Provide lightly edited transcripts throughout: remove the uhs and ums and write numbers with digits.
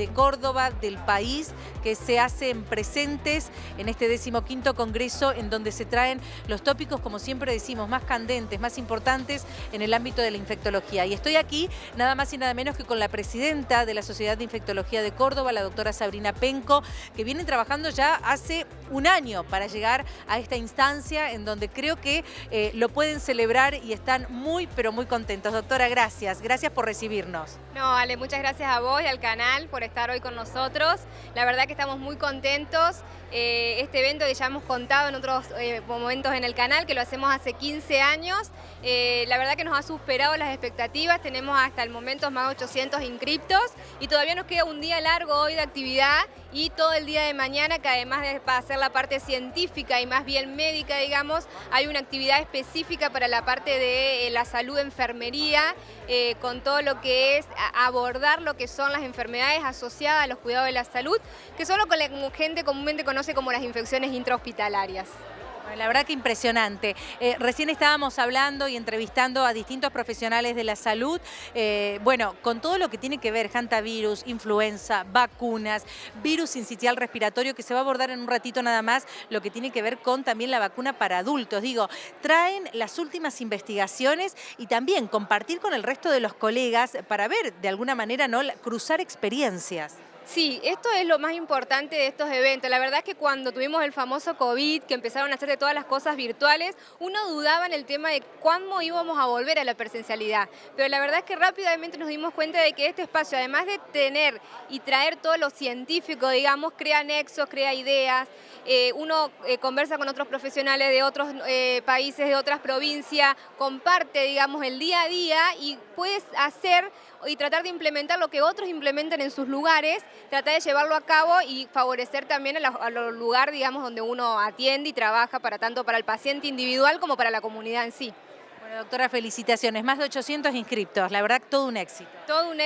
de Córdoba, del país, que se hacen presentes en este 15º Congreso, en donde se traen los tópicos, como siempre decimos, más candentes, más importantes en el ámbito de la infectología. Y estoy aquí nada más y nada menos que con la presidenta de la Sociedad de Infectología de Córdoba, la doctora Sabrina Penco, que viene trabajando ya hace un año para llegar a esta instancia en donde creo que lo pueden celebrar y están muy, pero muy contentos. Doctora, gracias. Gracias por recibirnos. No, Ale, muchas gracias a vos y al canal por estar hoy con nosotros. La verdad que estamos muy contentos. Este evento que ya hemos contado en otros momentos en el canal, que lo hacemos hace 15 años. La verdad que nos ha superado las expectativas. Tenemos hasta el momento más de 800 inscriptos y todavía nos queda un día largo hoy de actividad y todo el día de mañana, que además de hacer la parte científica y más bien médica, digamos, hay una actividad específica para la parte de la salud, enfermería, con todo lo que es abordar lo que son las enfermedades asociadas a los cuidados de la salud, que son lo que la gente comúnmente conoce como las infecciones intrahospitalarias. La verdad que impresionante. Recién estábamos hablando y entrevistando a distintos profesionales de la salud. Bueno, con todo lo que tiene que ver hantavirus, influenza, vacunas, virus sincitial respiratorio, que se va a abordar en un ratito nada más, lo que tiene que ver con también la vacuna para adultos. Digo, traen las últimas investigaciones y también compartir con el resto de los colegas para ver, de alguna manera, ¿no?, cruzar experiencias. Sí, esto es lo más importante de estos eventos. La verdad es que cuando tuvimos el famoso COVID, que empezaron a hacer de todas las cosas virtuales, uno dudaba en el tema de cuándo íbamos a volver a la presencialidad. Pero la verdad es que rápidamente nos dimos cuenta de que este espacio, además de tener y traer todo lo científico, digamos, crea nexos, crea ideas. Uno conversa con otros profesionales de otros países, de otras provincias, comparte, digamos, el día a día y puedes hacer y tratar de implementar lo que otros implementan en sus lugares, tratar de llevarlo a cabo y favorecer también a los lugares, digamos, donde uno atiende y trabaja, tanto para el paciente individual como para la comunidad en sí. Bueno, doctora, felicitaciones. Más de 800 inscriptos, la verdad, todo un éxito. Todo un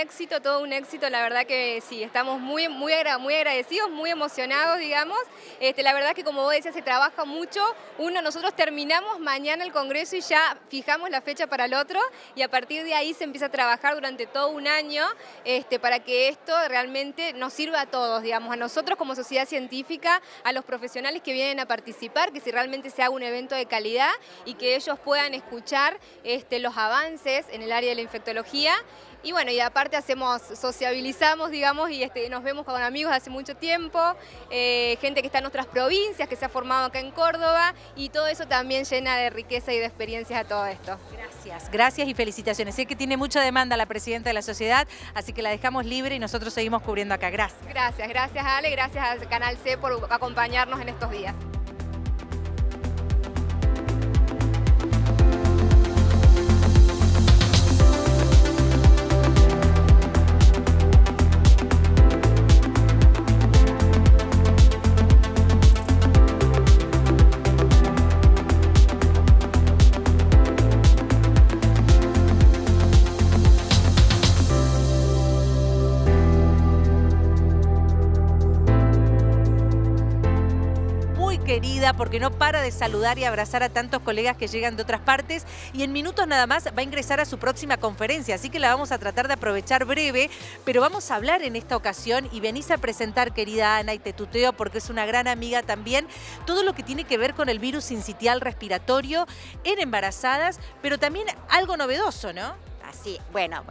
éxito, la verdad que sí, estamos muy agradecidos, muy emocionados, digamos. La verdad que, como vos decías, se trabaja mucho. Nosotros terminamos mañana el congreso y ya fijamos la fecha para el otro, y a partir de ahí se empieza a trabajar durante todo un año para que esto realmente nos sirva a todos, digamos, a nosotros como sociedad científica, a los profesionales que vienen a participar, que si realmente se haga un evento de calidad y que ellos puedan escuchar los avances en el área de la infectología. Y bueno, y aparte sociabilizamos, digamos, y nos vemos con amigos hace mucho tiempo, gente que está en otras provincias, que se ha formado acá en Córdoba, y todo eso también llena de riqueza y de experiencias a todo esto. Gracias y felicitaciones. Sé que tiene mucha demanda la presidenta de la sociedad, así que la dejamos libre y nosotros seguimos cubriendo acá. Gracias. Gracias Ale, gracias al Canal C por acompañarnos en estos días. Querida, porque no para de saludar y abrazar a tantos colegas que llegan de otras partes, y en minutos nada más va a ingresar a su próxima conferencia, así que la vamos a tratar de aprovechar breve, pero vamos a hablar en esta ocasión y venís a presentar, querida Ana, y te tuteo porque es una gran amiga también, todo lo que tiene que ver con el virus sincitial respiratorio en embarazadas, pero también algo novedoso, ¿no? Así, bueno,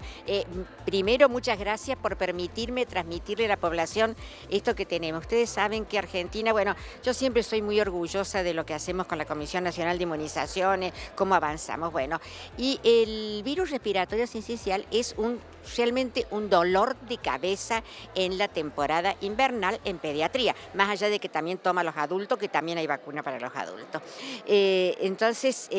primero muchas gracias por permitirme transmitirle a la población esto que tenemos. Ustedes saben que Argentina, bueno, yo siempre soy muy orgullosa de lo que hacemos con la Comisión Nacional de Inmunizaciones, cómo avanzamos, bueno. Y el virus respiratorio sincicial es realmente un dolor de cabeza en la temporada invernal en pediatría, más allá de que también toma a los adultos, que también hay vacuna para los adultos. Entonces,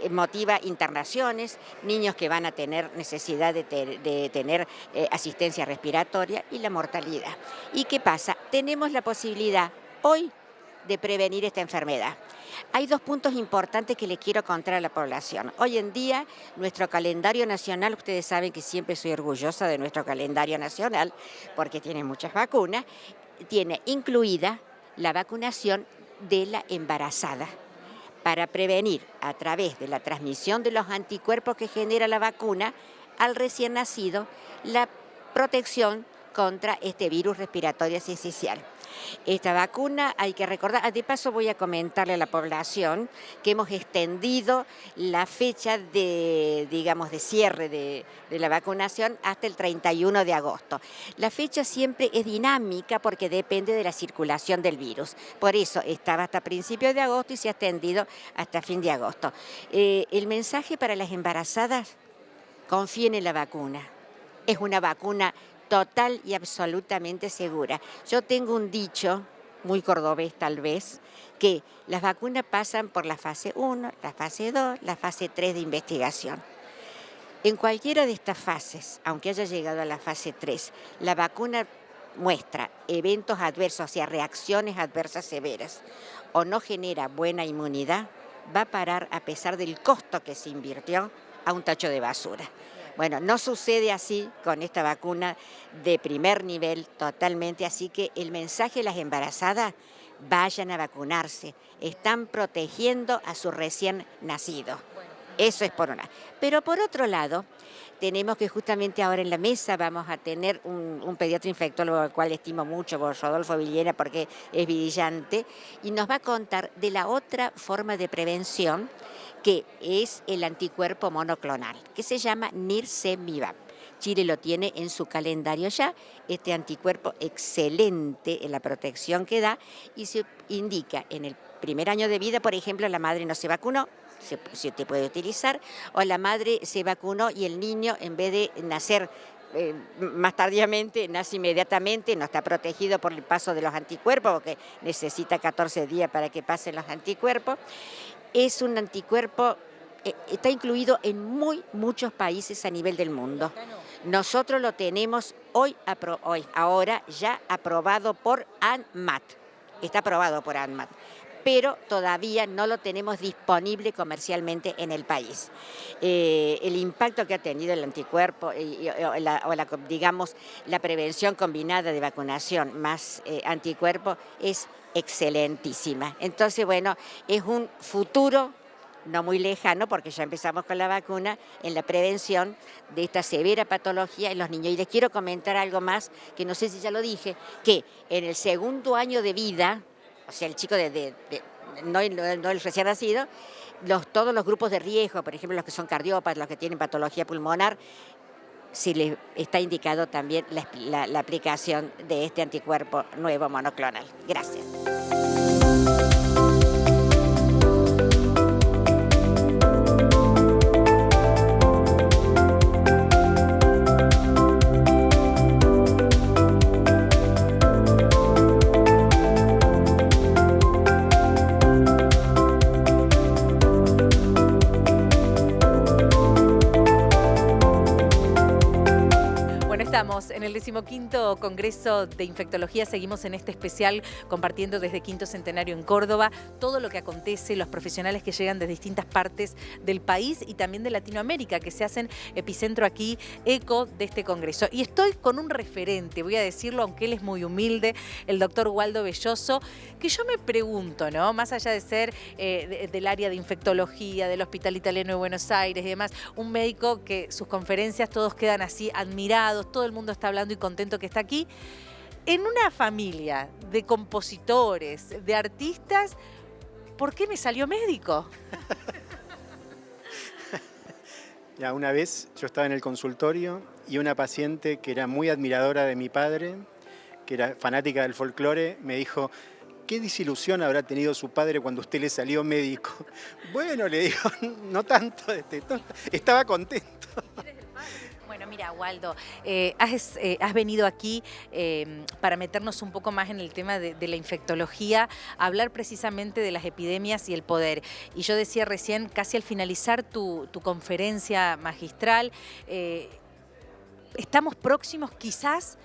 motiva internaciones, niños que van a tener necesidad de tener asistencia respiratoria y la mortalidad. ¿Y qué pasa? Tenemos la posibilidad hoy de prevenir esta enfermedad. Hay dos puntos importantes que le quiero contar a la población. Hoy en día, nuestro calendario nacional, ustedes saben que siempre soy orgullosa de nuestro calendario nacional, porque tiene muchas vacunas, tiene incluida la vacunación de la embarazada, para prevenir a través de la transmisión de los anticuerpos que genera la vacuna al recién nacido, la protección contra este virus respiratorio sincicial. Esta vacuna hay que recordar, de paso voy a comentarle a la población que hemos extendido la fecha de, digamos, de cierre de la vacunación hasta el 31 de agosto. La fecha siempre es dinámica porque depende de la circulación del virus. Por eso estaba hasta principios de agosto y se ha extendido hasta fin de agosto. El mensaje para las embarazadas: confíen en la vacuna. Es una vacuna total y absolutamente segura. Yo tengo un dicho, muy cordobés tal vez, que las vacunas pasan por la fase 1, la fase 2, la fase 3 de investigación. En cualquiera de estas fases, aunque haya llegado a la fase 3, la vacuna muestra eventos adversos, o sea, reacciones adversas severas, o no genera buena inmunidad, va a parar, a pesar del costo que se invirtió, a un tacho de basura. Bueno, no sucede así con esta vacuna de primer nivel totalmente, así que el mensaje a las embarazadas: vayan a vacunarse, están protegiendo a su recién nacido. Eso es por una. Pero por otro lado, tenemos que justamente ahora en la mesa vamos a tener un pediatra infectólogo al cual estimo mucho, Rodolfo Villena, porque es brillante, y nos va a contar de la otra forma de prevención, que es el anticuerpo monoclonal, que se llama Nirsevimab. Chile lo tiene en su calendario ya, este anticuerpo excelente en la protección que da, y se indica en el primer año de vida, por ejemplo, la madre no se vacunó, se te puede utilizar, o la madre se vacunó y el niño, en vez de nacer más tardíamente, nace inmediatamente, no está protegido por el paso de los anticuerpos, porque necesita 14 días para que pasen los anticuerpos. Es un anticuerpo, está incluido en muchos países a nivel del mundo. Nosotros lo tenemos ahora ya aprobado por ANMAT. Está aprobado por ANMAT, pero todavía no lo tenemos disponible comercialmente en el país. El impacto que ha tenido el anticuerpo digamos, la prevención combinada de vacunación más anticuerpo es excelentísima. Entonces, bueno, es un futuro no muy lejano, porque ya empezamos con la vacuna, en la prevención de esta severa patología en los niños. Y les quiero comentar algo más, que no sé si ya lo dije, que en el segundo año de vida, o sea, el chico no el recién nacido, todos los grupos de riesgo, por ejemplo, los que son cardiópatas, los que tienen patología pulmonar, si les está indicado también la aplicación de este anticuerpo nuevo monoclonal. Gracias. Estamos en el 15º Congreso de Infectología, seguimos en este especial compartiendo desde Quinto Centenario en Córdoba todo lo que acontece, los profesionales que llegan de distintas partes del país y también de Latinoamérica, que se hacen epicentro aquí, eco de este congreso. Y estoy con un referente, voy a decirlo, aunque él es muy humilde, el doctor Waldo Belloso, que yo me pregunto, ¿no? Más allá de ser del área de infectología, del Hospital Italiano de Buenos Aires y demás, un médico que sus conferencias todos quedan así admirados, todo el mundo está hablando y contento que está aquí. En una familia de compositores, de artistas, ¿por qué me salió médico? Ya, una vez yo estaba en el consultorio y una paciente que era muy admiradora de mi padre, que era fanática del folclore, me dijo: ¿qué desilusión habrá tenido su padre cuando usted le salió médico? Bueno, le digo, no tanto, estaba contento. Bueno, mira, Waldo, has venido aquí para meternos un poco más en el tema de la infectología, a hablar precisamente de las epidemias y el poder. Y yo decía recién, casi al finalizar tu conferencia magistral, estamos próximos quizás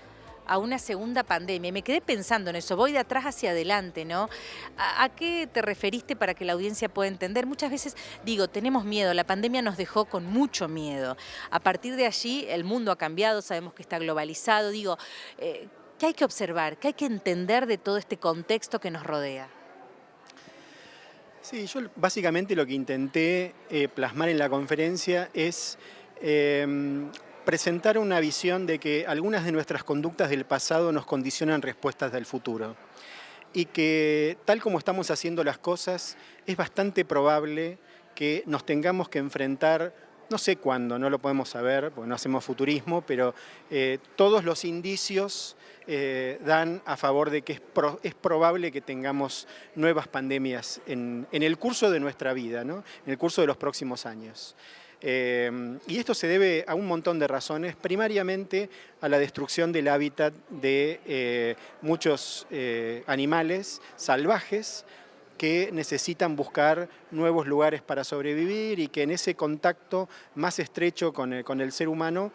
a una segunda pandemia. Me quedé pensando en eso, voy de atrás hacia adelante, ¿no? ¿A qué te referiste para que la audiencia pueda entender? Muchas veces digo, tenemos miedo, la pandemia nos dejó con mucho miedo. A partir de allí el mundo ha cambiado, sabemos que está globalizado. Digo, ¿qué hay que observar? ¿Qué hay que entender de todo este contexto que nos rodea? Sí, yo básicamente lo que intenté plasmar en la conferencia es presentar una visión de que algunas de nuestras conductas del pasado nos condicionan respuestas del futuro. Y que tal como estamos haciendo las cosas, es bastante probable que nos tengamos que enfrentar, no sé cuándo, no lo podemos saber, porque no hacemos futurismo, pero todos los indicios dan a favor de que es probable que tengamos nuevas pandemias en el curso de nuestra vida, ¿no? En el curso de los próximos años. Y esto se debe a un montón de razones, primariamente a la destrucción del hábitat de muchos animales salvajes que necesitan buscar nuevos lugares para sobrevivir y que en ese contacto más estrecho con el ser humano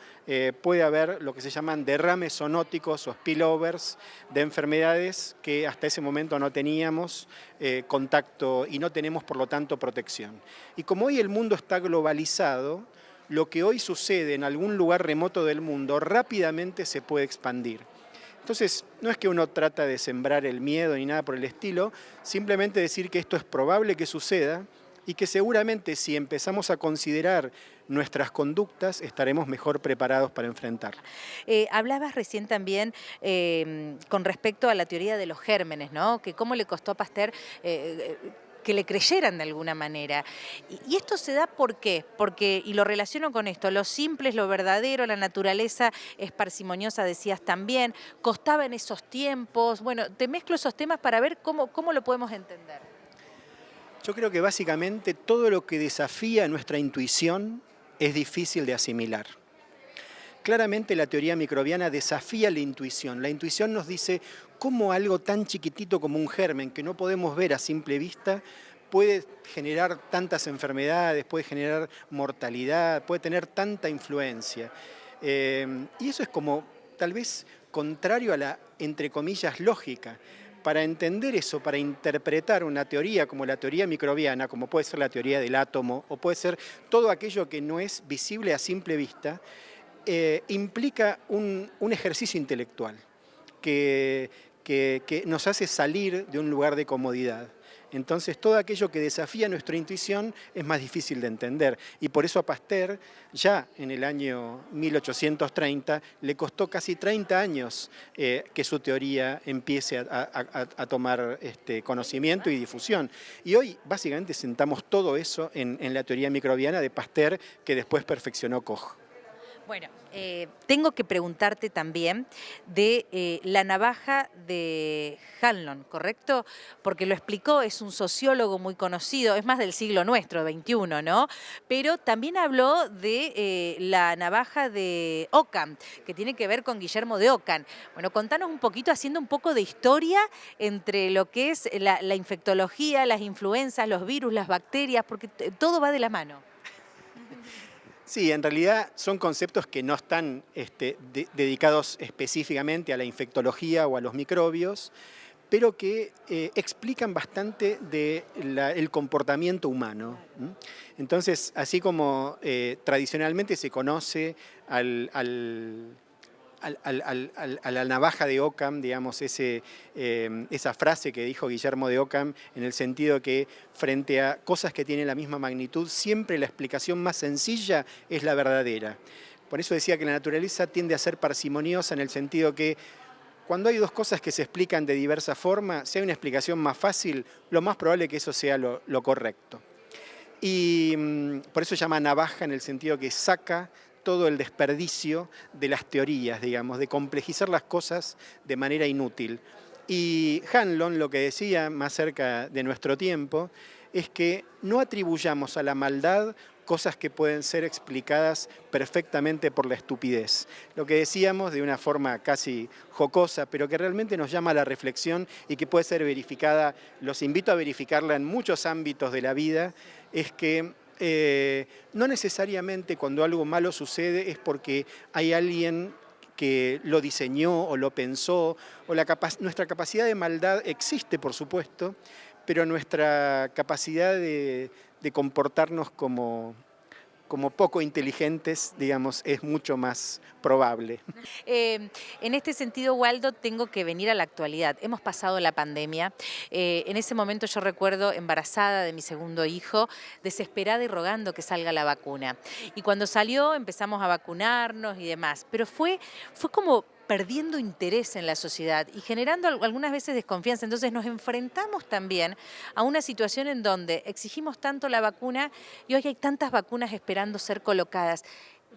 puede haber lo que se llaman derrames zoonóticos o spillovers de enfermedades que hasta ese momento no teníamos contacto y no tenemos por lo tanto protección. Y como hoy el mundo está globalizado, lo que hoy sucede en algún lugar remoto del mundo rápidamente se puede expandir. Entonces, no es que uno trata de sembrar el miedo ni nada por el estilo, simplemente decir que esto es probable que suceda y que seguramente si empezamos a considerar nuestras conductas estaremos mejor preparados para enfrentarlo. Hablabas recién también con respecto a la teoría de los gérmenes, ¿no? Que cómo le costó a Pasteur que le creyeran de alguna manera. Y esto se da ¿por qué? Porque, y lo relaciono con esto, lo simple es lo verdadero, la naturaleza es parsimoniosa, decías también, costaba en esos tiempos. Bueno, te mezclo esos temas para ver cómo lo podemos entender. Yo creo que básicamente todo lo que desafía nuestra intuición es difícil de asimilar. Claramente la teoría microbiana desafía la intuición. La intuición nos dice cómo algo tan chiquitito como un germen que no podemos ver a simple vista puede generar tantas enfermedades, puede generar mortalidad, puede tener tanta influencia. Y eso es como tal vez contrario a la, entre comillas, lógica. Para entender eso, para interpretar una teoría como la teoría microbiana, como puede ser la teoría del átomo, o puede ser todo aquello que no es visible a simple vista, implica un ejercicio intelectual que nos hace salir de un lugar de comodidad. Entonces, todo aquello que desafía nuestra intuición es más difícil de entender. Y por eso a Pasteur, ya en el año 1830, le costó casi 30 años que su teoría empiece a tomar conocimiento y difusión. Y hoy, básicamente, sentamos todo eso en la teoría microbiana de Pasteur, que después perfeccionó Koch. Bueno, tengo que preguntarte también de la navaja de Hanlon, ¿correcto? Porque lo explicó, es un sociólogo muy conocido, es más del siglo nuestro, XXI, ¿no? Pero también habló de la navaja de Ockham, que tiene que ver con Guillermo de Ockham. Bueno, contanos un poquito, haciendo un poco de historia entre lo que es la infectología, las influencias, los virus, las bacterias, porque todo va de la mano. Sí, en realidad son conceptos que no están dedicados específicamente a la infectología o a los microbios, pero que explican bastante del comportamiento humano. Entonces, así como tradicionalmente se conoce a la navaja de Ockham, digamos, esa frase que dijo Guillermo de Ockham, en el sentido que frente a cosas que tienen la misma magnitud, siempre la explicación más sencilla es la verdadera. Por eso decía que la naturaleza tiende a ser parsimoniosa en el sentido que cuando hay dos cosas que se explican de diversa forma, si hay una explicación más fácil, lo más probable es que eso sea lo correcto. Y por eso se llama navaja en el sentido que saca todo el desperdicio de las teorías, digamos, de complejizar las cosas de manera inútil. Y Hanlon lo que decía más cerca de nuestro tiempo es que no atribuyamos a la maldad cosas que pueden ser explicadas perfectamente por la estupidez. Lo que decíamos de una forma casi jocosa, pero que realmente nos llama a la reflexión y que puede ser verificada, los invito a verificarla en muchos ámbitos de la vida, es que no necesariamente cuando algo malo sucede es porque hay alguien que lo diseñó o lo pensó, o nuestra capacidad de maldad existe, por supuesto, pero nuestra capacidad de comportarnos como como poco inteligentes, digamos, es mucho más probable. En este sentido, Waldo, tengo que venir a la actualidad. Hemos pasado la pandemia. En ese momento yo recuerdo embarazada de mi segundo hijo, desesperada y rogando que salga la vacuna. Y cuando salió empezamos a vacunarnos y demás. Pero fue como perdiendo interés en la sociedad y generando algunas veces desconfianza. Entonces nos enfrentamos también a una situación en donde exigimos tanto la vacuna y hoy hay tantas vacunas esperando ser colocadas.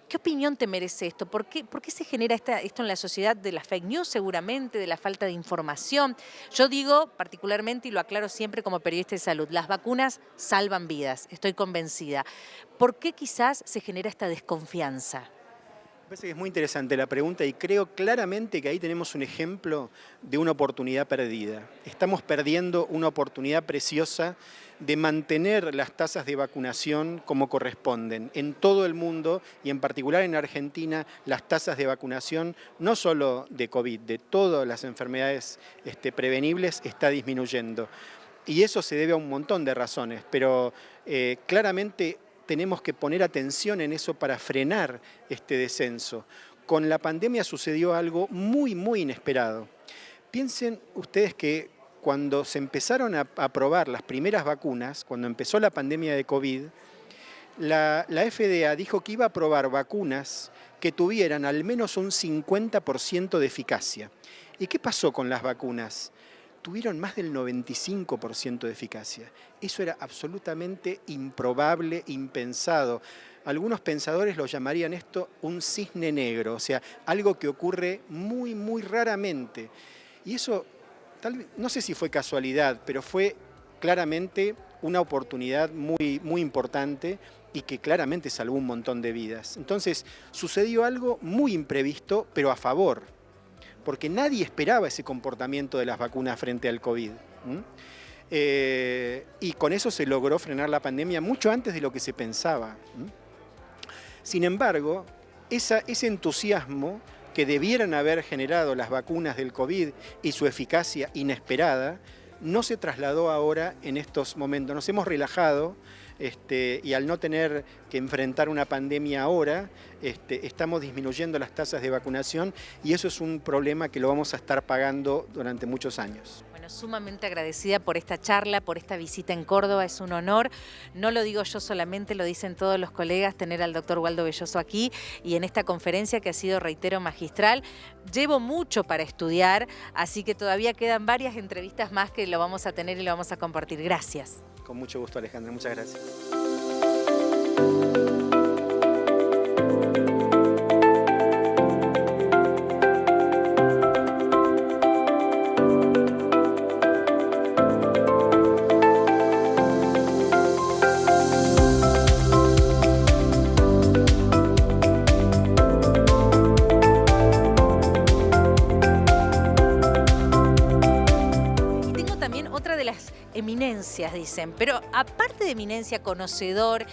¿Qué opinión te merece esto? ¿Por qué se genera esto en la sociedad? De la fake news seguramente, de la falta de información. Yo digo particularmente, y lo aclaro siempre como periodista de salud, las vacunas salvan vidas, estoy convencida. ¿Por qué quizás se genera esta desconfianza? Me parece que es muy interesante la pregunta y creo claramente que ahí tenemos un ejemplo de una oportunidad perdida. Estamos perdiendo una oportunidad preciosa de mantener las tasas de vacunación como corresponden. En todo el mundo y en particular en Argentina, las tasas de vacunación, no solo de COVID, de todas las enfermedades prevenibles, está disminuyendo. Y eso se debe a un montón de razones, pero claramente tenemos que poner atención en eso para frenar este descenso. Con la pandemia sucedió algo muy, muy inesperado. Piensen ustedes que cuando se empezaron a probar las primeras vacunas, cuando empezó la pandemia de COVID, la FDA dijo que iba a probar vacunas que tuvieran al menos un 50% de eficacia. ¿Y qué pasó con las vacunas? Tuvieron más del 95% de eficacia. Eso era absolutamente improbable, impensado. Algunos pensadores lo llamarían esto un cisne negro, o sea, algo que ocurre muy, muy raramente. Y eso, tal vez, no sé si fue casualidad, pero fue claramente una oportunidad muy, muy importante y que claramente salvó un montón de vidas. Entonces, sucedió algo muy imprevisto, pero a favor, porque nadie esperaba ese comportamiento de las vacunas frente al COVID. Y con eso se logró frenar la pandemia mucho antes de lo que se pensaba. Sin embargo, ese entusiasmo que debieran haber generado las vacunas del COVID y su eficacia inesperada, no se trasladó ahora en estos momentos. Nos hemos relajado y al no tener que enfrentar una pandemia ahora, estamos disminuyendo las tasas de vacunación y eso es un problema que lo vamos a estar pagando durante muchos años. Bueno, sumamente agradecida por esta charla, por esta visita en Córdoba, es un honor. No lo digo yo solamente, lo dicen todos los colegas, tener al doctor Waldo Belloso aquí y en esta conferencia que ha sido, reitero, magistral. Llevo mucho para estudiar, así que todavía quedan varias entrevistas más que lo vamos a tener y lo vamos a compartir. Gracias. Con mucho gusto, Alejandra. Muchas gracias. Eminencias, dicen, pero aparte de eminencia, conocedor,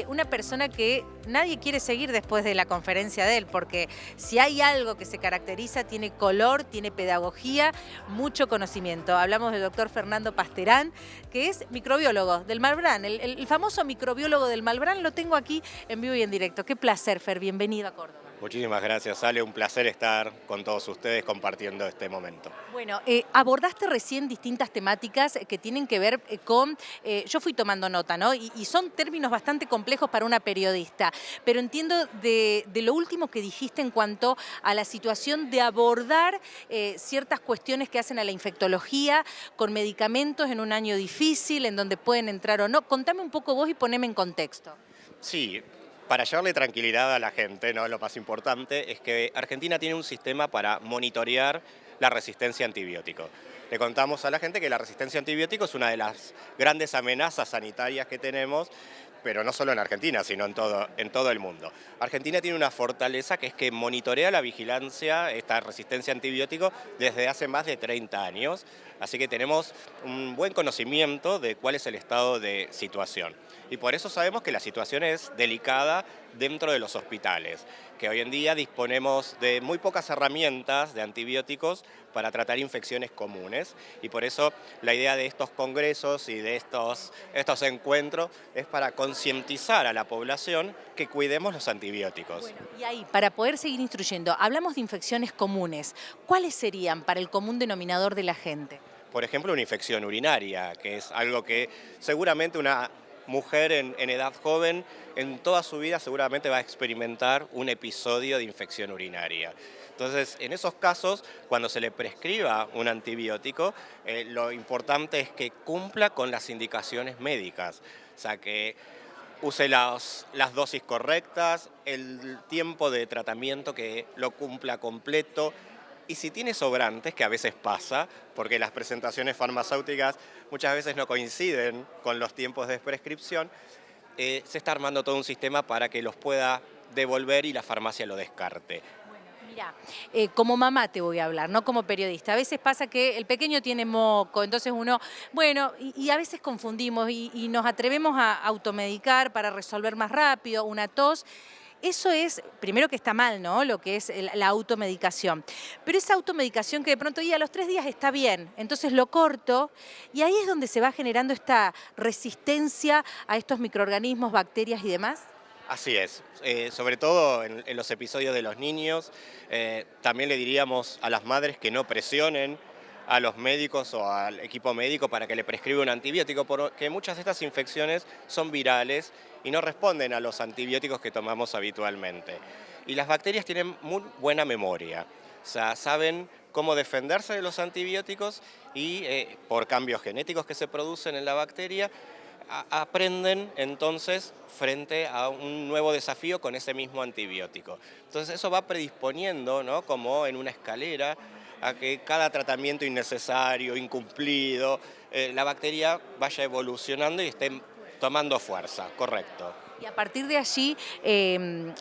una persona que nadie quiere seguir después de la conferencia de él, porque si hay algo que se caracteriza, tiene color, tiene pedagogía, mucho conocimiento. Hablamos del doctor Fernando Pasterán, que es microbiólogo del Malbrán, el famoso microbiólogo del Malbrán, lo tengo aquí en vivo y en directo. Qué placer, Fer, bienvenido a Córdoba. Muchísimas gracias, Ale. Un placer estar con todos ustedes compartiendo este momento. Bueno, abordaste recién distintas temáticas que tienen que ver con... yo fui tomando nota, ¿no? Y son términos bastante complejos para una periodista, pero entiendo de lo último que dijiste en cuanto a la situación de abordar ciertas cuestiones que hacen a la infectología con medicamentos en un año difícil, en donde pueden entrar o no. Contame un poco vos y poneme en contexto. Sí. Para llevarle tranquilidad a la gente, ¿no? Lo más importante es que Argentina tiene un sistema para monitorear la resistencia a antibiótico. Le contamos a la gente que la resistencia a antibiótico es una de las grandes amenazas sanitarias que tenemos, pero no solo en Argentina, sino en todo el mundo. Argentina tiene una fortaleza que es que monitorea la vigilancia, esta resistencia a antibiótico, desde hace más de 30 años, así que tenemos un buen conocimiento de cuál es el estado de situación. Y por eso sabemos que la situación es delicada dentro de los hospitales, que hoy en día disponemos de muy pocas herramientas de antibióticos para tratar infecciones comunes, y por eso la idea de estos congresos y de estos encuentros es para concientizar a la población que cuidemos los antibióticos. Bueno, y ahí, para poder seguir instruyendo, hablamos de infecciones comunes. ¿Cuáles serían para el común denominador de la gente? Por ejemplo, una infección urinaria, que es algo que seguramente una mujer en edad joven, en toda su vida seguramente va a experimentar un episodio de infección urinaria. Entonces, en esos casos, cuando se le prescriba un antibiótico, lo importante es que cumpla con las indicaciones médicas, o sea, que use las dosis correctas, el tiempo de tratamiento que lo cumpla completo. Y si tiene sobrantes, que a veces pasa, porque las presentaciones farmacéuticas muchas veces no coinciden con los tiempos de prescripción, se está armando todo un sistema para que los pueda devolver y la farmacia lo descarte. Mira, como mamá te voy a hablar, no como periodista. A veces pasa que el pequeño tiene moco, entonces uno, bueno, y a veces confundimos y nos atrevemos a automedicar para resolver más rápido, una tos. Eso es, primero que está mal, ¿no? Lo que es la automedicación. Pero esa automedicación que de pronto a los 3 días está bien, entonces lo corto y ahí es donde se va generando esta resistencia a estos microorganismos, bacterias y demás. Así es, sobre todo en los episodios de los niños, también le diríamos a las madres que no presionen a los médicos o al equipo médico para que le prescriba un antibiótico, porque muchas de estas infecciones son virales y no responden a los antibióticos que tomamos habitualmente. Y las bacterias tienen muy buena memoria, o sea, saben cómo defenderse de los antibióticos y por cambios genéticos que se producen en la bacteria, aprenden entonces frente a un nuevo desafío con ese mismo antibiótico. Entonces eso va predisponiendo, ¿no?, como en una escalera, a que cada tratamiento innecesario, incumplido, la bacteria vaya evolucionando y esté tomando fuerza, correcto. Y a partir de allí,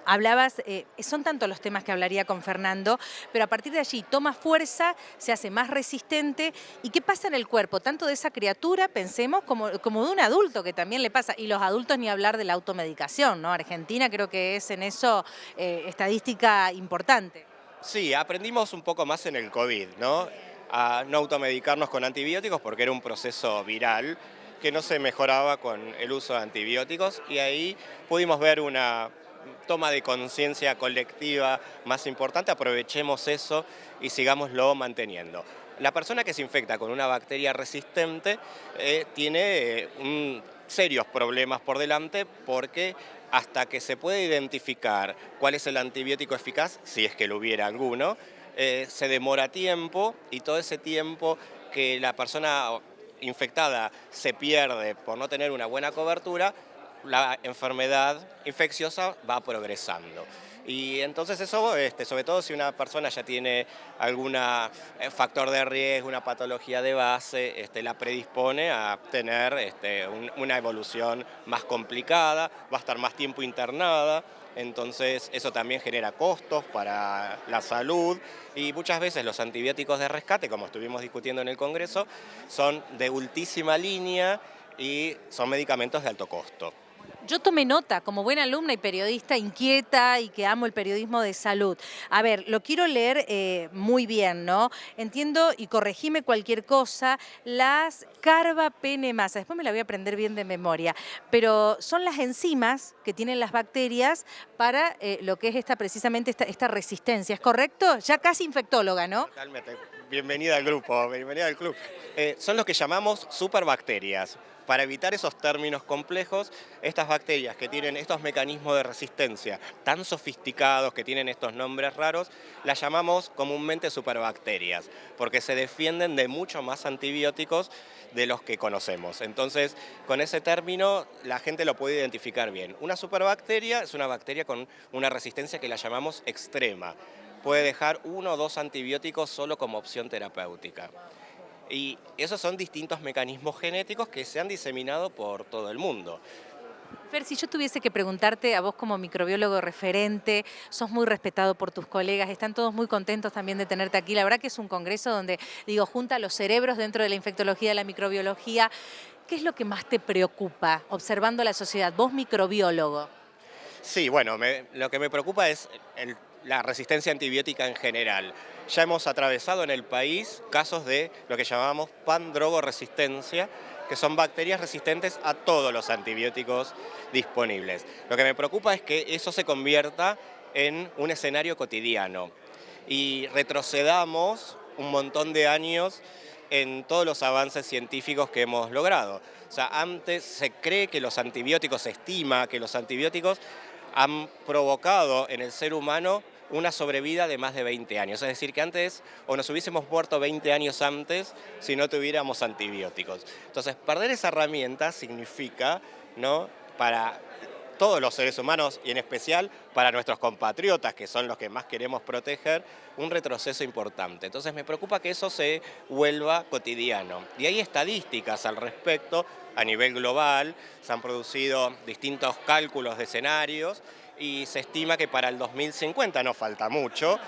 hablabas, son tantos los temas que hablaría con Fernando, pero a partir de allí toma fuerza, se hace más resistente. ¿Y qué pasa en el cuerpo? Tanto de esa criatura, pensemos, como de un adulto que también le pasa. Y los adultos ni hablar de la automedicación, ¿no? Argentina creo que es en eso estadística importante. Sí, aprendimos un poco más en el COVID, ¿no? A no automedicarnos con antibióticos porque era un proceso viral que no se mejoraba con el uso de antibióticos, y ahí pudimos ver una toma de conciencia colectiva más importante. Aprovechemos eso y sigámoslo manteniendo. La persona que se infecta con una bacteria resistente tiene serios problemas por delante, porque hasta que se puede identificar cuál es el antibiótico eficaz, si es que lo hubiera alguno, se demora tiempo, y todo ese tiempo que la persona infectada se pierde por no tener una buena cobertura, la enfermedad infecciosa va progresando. Y entonces eso, sobre todo si una persona ya tiene algún factor de riesgo, una patología de base, la predispone a tener una evolución más complicada, va a estar más tiempo internada. Entonces eso también genera costos para la salud, y muchas veces los antibióticos de rescate, como estuvimos discutiendo en el Congreso, son de ultísima línea y son medicamentos de alto costo. Yo tomé nota, como buena alumna y periodista inquieta y que amo el periodismo de salud. A ver, lo quiero leer muy bien, ¿no? Entiendo, y corregime cualquier cosa, las carbapenemasa. Después me la voy a aprender bien de memoria. Pero son las enzimas que tienen las bacterias para lo que es precisamente esta resistencia. ¿Es correcto? Ya casi infectóloga, ¿no? Totalmente. Bienvenida al grupo, bienvenida al club. Son los que llamamos superbacterias. Para evitar esos términos complejos, estas bacterias que tienen estos mecanismos de resistencia tan sofisticados, que tienen estos nombres raros, las llamamos comúnmente superbacterias, porque se defienden de mucho más antibióticos de los que conocemos. Entonces, con ese término, la gente lo puede identificar bien. Una superbacteria es una bacteria con una resistencia que la llamamos extrema. Puede dejar 1 o 2 antibióticos solo como opción terapéutica. Y esos son distintos mecanismos genéticos que se han diseminado por todo el mundo. Fer, si yo tuviese que preguntarte a vos como microbiólogo referente, sos muy respetado por tus colegas, están todos muy contentos también de tenerte aquí. La verdad que es un congreso donde, junta los cerebros dentro de la infectología, de la microbiología. ¿Qué es lo que más te preocupa observando la sociedad, vos microbiólogo? Sí, bueno, lo que me preocupa es la resistencia antibiótica en general. Ya hemos atravesado en el país casos de lo que llamamos pandrogoresistencia, que son bacterias resistentes a todos los antibióticos disponibles. Lo que me preocupa es que eso se convierta en un escenario cotidiano y retrocedamos un montón de años en todos los avances científicos que hemos logrado. O sea, antes se cree que los antibióticos, se estima que los antibióticos han provocado en el ser humano una sobrevida de más de 20 años. Es decir, que antes o nos hubiésemos muerto 20 años antes si no tuviéramos antibióticos. Entonces, perder esa herramienta significa, ¿no?, para todos los seres humanos y en especial para nuestros compatriotas, que son los que más queremos proteger, un retroceso importante. Entonces me preocupa que eso se vuelva cotidiano. Y hay estadísticas al respecto a nivel global, se han producido distintos cálculos de escenarios y se estima que para el 2050, no falta mucho,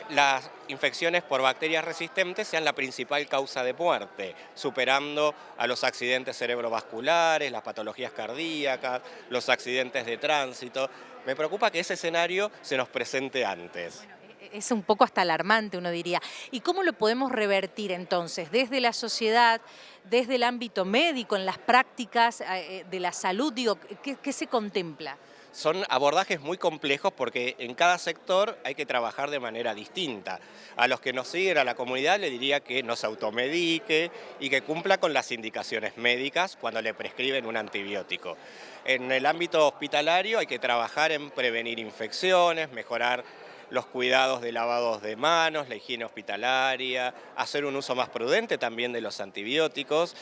las infecciones por bacterias resistentes sean la principal causa de muerte, superando a los accidentes cerebrovasculares, las patologías cardíacas, los accidentes de tránsito. Me preocupa que ese escenario se nos presente antes. Es un poco hasta alarmante, uno diría. ¿Y cómo lo podemos revertir entonces? Desde la sociedad, desde el ámbito médico, en las prácticas de la salud, digo, ¿qué se contempla? Son abordajes muy complejos porque en cada sector hay que trabajar de manera distinta. A los que nos siguen, a la comunidad, le diría que no se automedique y que cumpla con las indicaciones médicas cuando le prescriben un antibiótico. En el ámbito hospitalario hay que trabajar en prevenir infecciones, mejorar los cuidados de lavados de manos, la higiene hospitalaria, hacer un uso más prudente también de los antibióticos.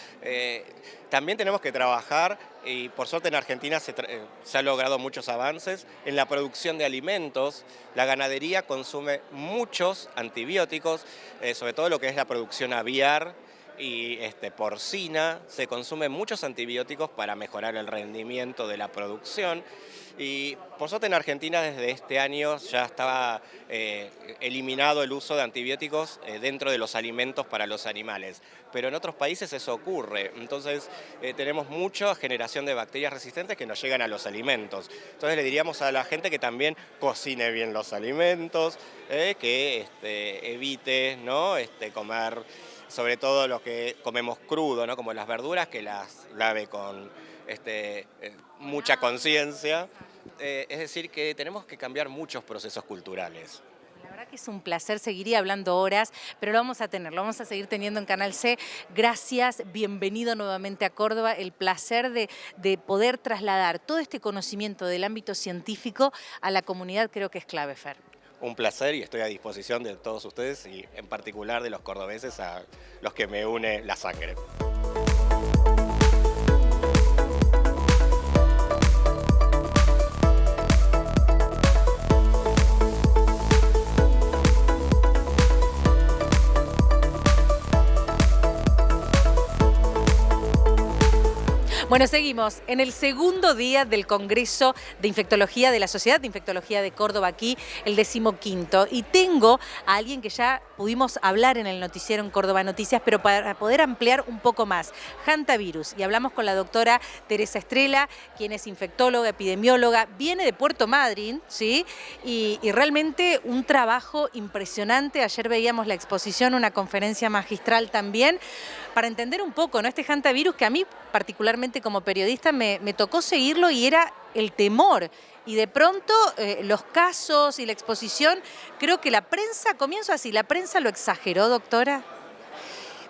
También tenemos que trabajar, y por suerte en Argentina se han logrado muchos avances, en la producción de alimentos. La ganadería consume muchos antibióticos, sobre todo lo que es la producción aviar y porcina, se consumen muchos antibióticos para mejorar el rendimiento de la producción. Y por suerte en Argentina desde este año ya estaba eliminado el uso de antibióticos dentro de los alimentos para los animales, pero en otros países eso ocurre. Entonces tenemos mucha generación de bacterias resistentes que nos llegan a los alimentos. Entonces le diríamos a la gente que también cocine bien los alimentos, que evite, ¿no?, comer sobre todo lo que comemos crudo, ¿no?, como las verduras, que las lave con mucha conciencia. Es decir, que tenemos que cambiar muchos procesos culturales. La verdad que es un placer, seguiría hablando horas, pero lo vamos a seguir teniendo en Canal C. Gracias, bienvenido nuevamente a Córdoba. El placer de poder trasladar todo este conocimiento del ámbito científico a la comunidad creo que es clave, Fer. Un placer y estoy a disposición de todos ustedes y en particular de los cordobeses, a los que me une la sangre. Bueno, seguimos en el segundo día del Congreso de Infectología de la Sociedad de Infectología de Córdoba, aquí el 15º. Y tengo a alguien que ya pudimos hablar en el noticiero en Córdoba Noticias, pero para poder ampliar un poco más. Hantavirus. Y hablamos con la doctora Teresa Estrella, quien es infectóloga, epidemióloga, viene de Puerto Madryn, ¿sí? Y realmente un trabajo impresionante. Ayer veíamos la exposición, una conferencia magistral también, para entender un poco, ¿no?, este hantavirus que a mí particularmente como periodista me tocó seguirlo y era el temor. Y de pronto los casos y la exposición, creo que la prensa, comienzo así, ¿la prensa lo exageró, doctora?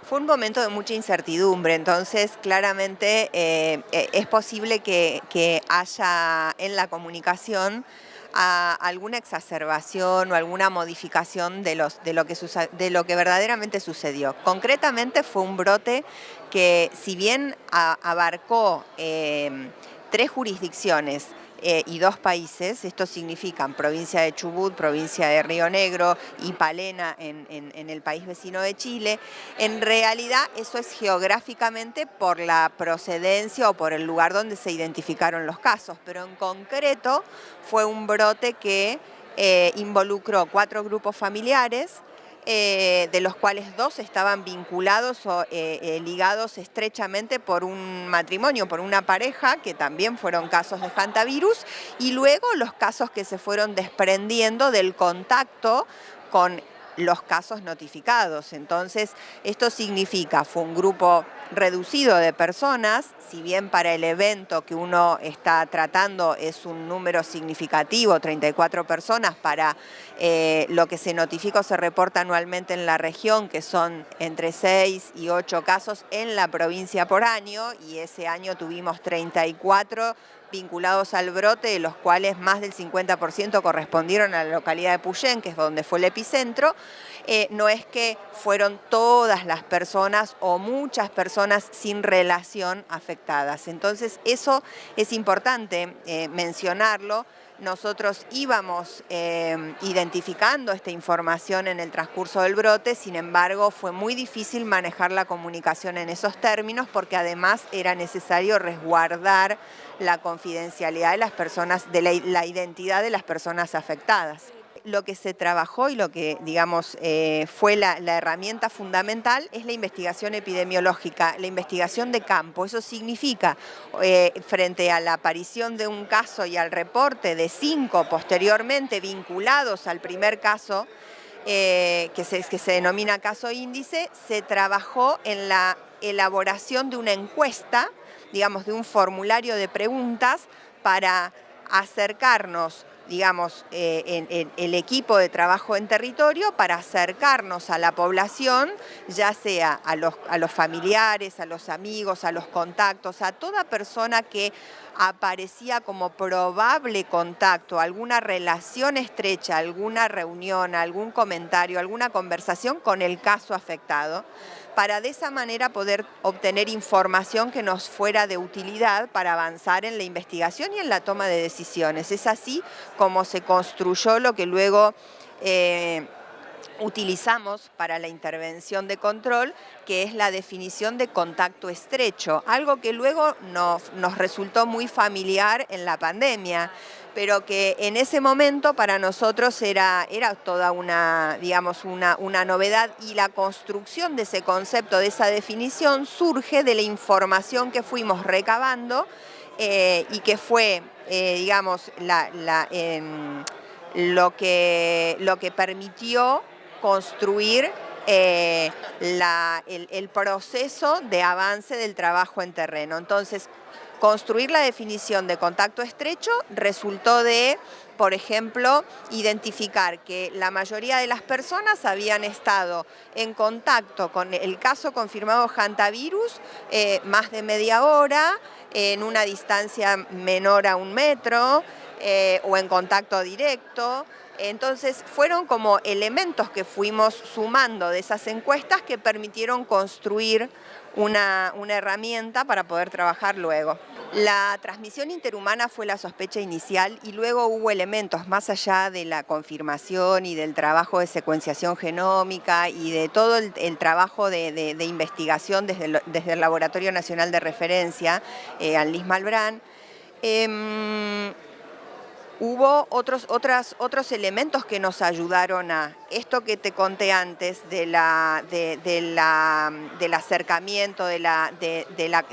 Fue un momento de mucha incertidumbre, entonces claramente es posible que haya en la comunicación alguna exacerbación o alguna modificación de lo que verdaderamente sucedió. Concretamente fue un brote que, si bien abarcó 3 jurisdicciones y 2 países, estos significan provincia de Chubut, provincia de Río Negro y Palena en el país vecino de Chile, en realidad eso es geográficamente por la procedencia o por el lugar donde se identificaron los casos, pero en concreto fue un brote que involucró 4 grupos familiares de los cuales 2 estaban vinculados o ligados estrechamente por un matrimonio, por una pareja, que también fueron casos de hantavirus, y luego los casos que se fueron desprendiendo del contacto con los casos notificados. Entonces, esto significa, fue un grupo reducido de personas, si bien para el evento que uno está tratando es un número significativo, 34 personas, para lo que se notifica o se reporta anualmente en la región, que son entre 6 y 8 casos en la provincia por año, y ese año tuvimos 34 vinculados al brote, de los cuales más del 50% correspondieron a la localidad de Puyén, que es donde fue el epicentro. No es que fueron todas las personas o muchas personas sin relación afectadas. Entonces, eso es importante mencionarlo. Nosotros íbamos identificando esta información en el transcurso del brote, sin embargo fue muy difícil manejar la comunicación en esos términos porque además era necesario resguardar la confidencialidad de las personas, de la identidad de las personas afectadas. Lo que se trabajó y lo que, digamos, fue la herramienta fundamental es la investigación epidemiológica, la investigación de campo. Eso significa, frente a la aparición de un caso y al reporte de 5 posteriormente vinculados al primer caso, que se denomina caso índice, se trabajó en la elaboración de una encuesta, digamos, de un formulario de preguntas para acercarnos, digamos, el equipo de trabajo en territorio, para acercarnos a la población, ya sea a los familiares, a los amigos, a los contactos, a toda persona que aparecía como probable contacto, alguna relación estrecha, alguna reunión, algún comentario, alguna conversación con el caso afectado, para de esa manera poder obtener información que nos fuera de utilidad para avanzar en la investigación y en la toma de decisiones. Es así como se construyó lo que luego utilizamos para la intervención de control, que es la definición de contacto estrecho, algo que luego nos resultó muy familiar en la pandemia, pero que en ese momento para nosotros era toda una, digamos, una novedad, y la construcción de ese concepto, de esa definición, surge de la información que fuimos recabando y que fue, digamos, lo que permitió construir el proceso de avance del trabajo en terreno. Entonces, construir la definición de contacto estrecho resultó de, por ejemplo, identificar que la mayoría de las personas habían estado en contacto con el caso confirmado hantavirus más de media hora, en una distancia menor a 1 metro o en contacto directo. Entonces fueron como elementos que fuimos sumando de esas encuestas que permitieron construir una herramienta para poder trabajar luego. La transmisión interhumana fue la sospecha inicial y luego hubo elementos más allá de la confirmación y del trabajo de secuenciación genómica y de todo el trabajo de investigación desde el Laboratorio Nacional de Referencia, Annelise Malbrán. Hubo otros elementos que nos ayudaron a esto que te conté antes del acercamiento, de la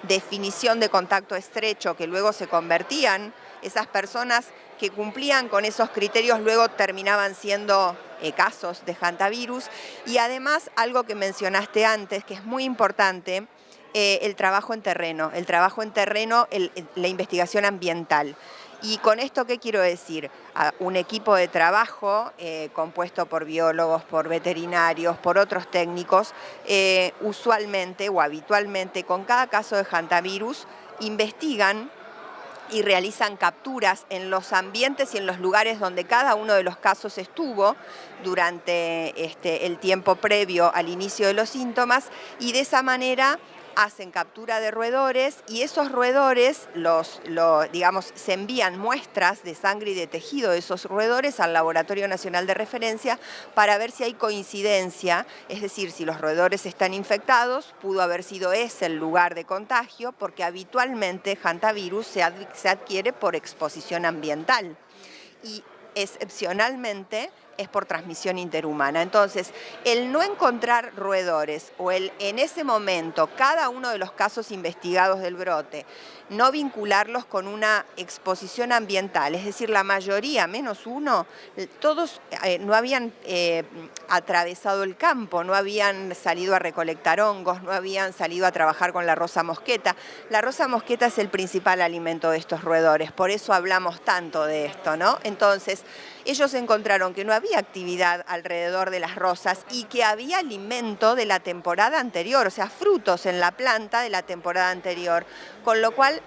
definición de contacto estrecho, que luego se convertían, esas personas que cumplían con esos criterios luego terminaban siendo casos de hantavirus. Y además, algo que mencionaste antes, que es muy importante, el trabajo en terreno, la investigación ambiental. Y con esto, ¿qué quiero decir? Un equipo de trabajo compuesto por biólogos, por veterinarios, por otros técnicos, usualmente o habitualmente con cada caso de hantavirus investigan y realizan capturas en los ambientes y en los lugares donde cada uno de los casos estuvo durante el tiempo previo al inicio de los síntomas, y de esa manera hacen captura de roedores, y esos roedores, digamos, se envían muestras de sangre y de tejido de esos roedores al Laboratorio Nacional de Referencia para ver si hay coincidencia, es decir, si los roedores están infectados, pudo haber sido ese el lugar de contagio, porque habitualmente hantavirus se adquiere por exposición ambiental. Y excepcionalmente es por transmisión interhumana. Entonces, el no encontrar roedores o el en ese momento, cada uno de los casos investigados del brote, no vincularlos con una exposición ambiental, es decir, la mayoría, menos uno, todos no habían atravesado el campo, no habían salido a recolectar hongos, no habían salido a trabajar con la rosa mosqueta. La rosa mosqueta es el principal alimento de estos roedores, por eso hablamos tanto de esto, ¿no? Entonces, ellos encontraron que no había actividad alrededor de las rosas y que había alimento de la temporada anterior, o sea, frutos en la planta de la temporada anterior, con lo cual